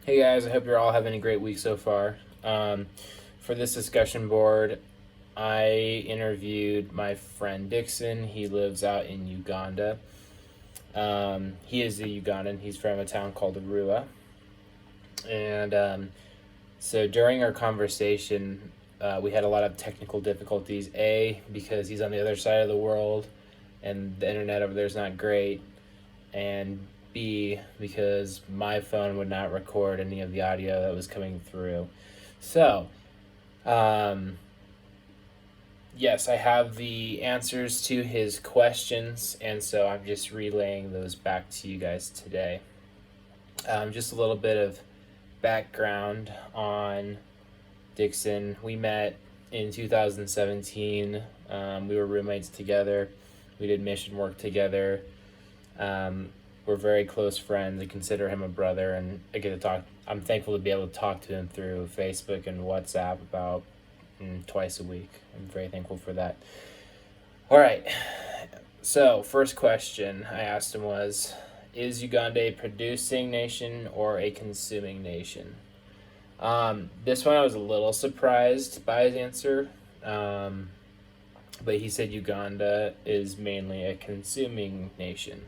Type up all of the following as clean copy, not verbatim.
Hey guys, I hope you're all having a great week so far. For this discussion board, I interviewed my friend Dickson. He lives out in Uganda. He is a Ugandan. He's from a town called Arua. And so during our conversation, we had a lot of technical difficulties. A, because he's on the other side of the world and the internet over there is not great. And B, because my phone would not record any of the audio that was coming through. So, yes, I have the answers to his questions, and so I'm just relaying those back to you guys today. Just a little bit of background on Dickson. We met in 2017. We were roommates together. We did mission work together. We're very close friends. I consider him a brother, and I get to talk. I'm thankful to be able to talk to him through Facebook and WhatsApp about twice a week. I'm very thankful for that. All right. So, first question I asked him was, is Uganda a producing nation or a consuming nation? This one I was a little surprised by his answer, but he said Uganda is mainly a consuming nation.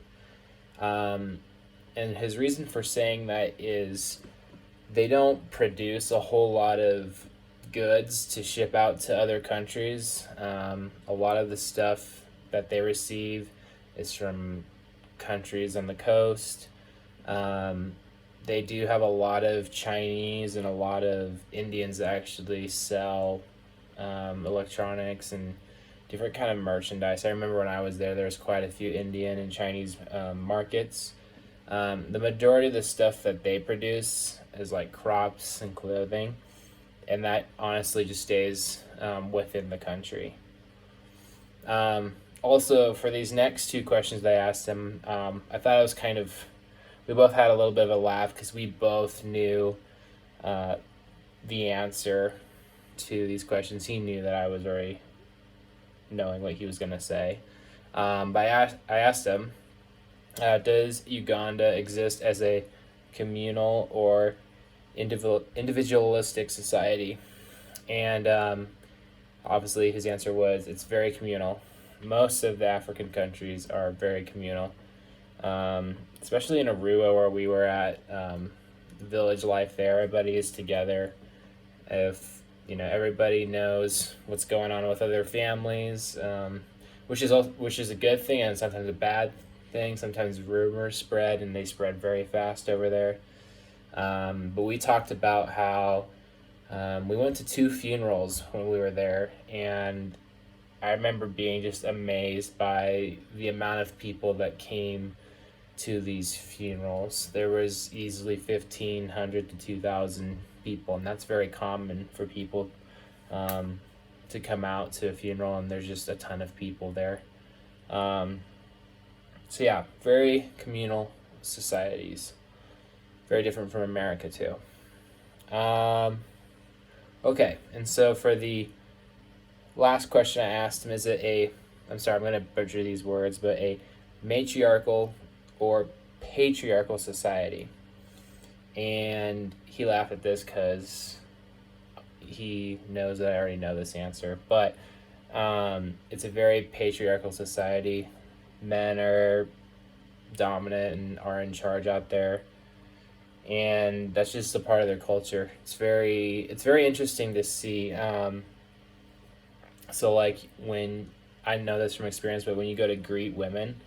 And his reason for saying that is they don't produce a whole lot of goods to ship out to other countries. A lot of the stuff that they receive is from countries on the coast. They do have a lot of Chinese and a lot of Indians that actually sell electronics and different kind of merchandise. I remember when I was there was quite a few Indian and Chinese markets. The majority of the stuff that they produce is like crops and clothing, and that honestly just stays within the country. Also, for these next two questions that I asked him, I thought it was we both had a little bit of a laugh because we both knew the answer to these questions. He knew that I was already knowing what he was going to say. But I asked him, does Uganda exist as a communal or individualistic society? And obviously his answer was it's very communal. Most of the African countries are very communal, especially in Arua where we were at. Village life there, everybody is together. If everybody knows what's going on with other families, which is a good thing and sometimes a bad thing. Sometimes rumors spread and they spread very fast over there. But we talked about how we went to 2 funerals when we were there, and I remember being just amazed by the amount of people that came to these funerals. There was easily 1,500 to 2,000 people, and that's very common for people to come out to a funeral, and there's just a ton of people there. So yeah, very communal societies. Very different from America too. Okay, and so for the last question I asked him, is it I'm going to butcher these words, but a matriarchal or patriarchal society? And he laughed at this because he knows that I already know this answer, but it's a very patriarchal society. Men are dominant and are in charge out there, and that's just a part of their culture. It's very interesting to see. So like when I know this from experience, but when you go to greet women,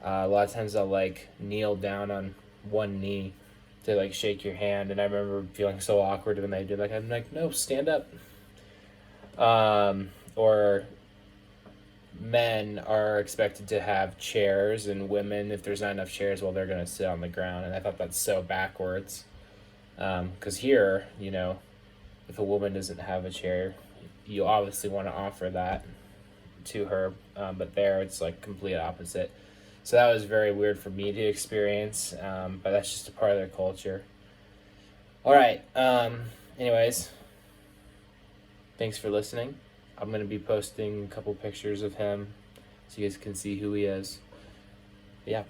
a lot of times they'll like kneel down on one knee to like shake your hand, and I remember feeling so awkward when they did. Like I'm like, no, stand up. Or men are expected to have chairs, and women, if there's not enough chairs, well, they're gonna sit on the ground, and I thought that's so backwards. Because here, if a woman doesn't have a chair, you obviously want to offer that to her, but there it's like complete opposite. So that was very weird for me to experience, but that's just a part of their culture. All right. Anyways, thanks for listening. I'm going to be posting a couple pictures of him so you guys can see who he is. Yeah.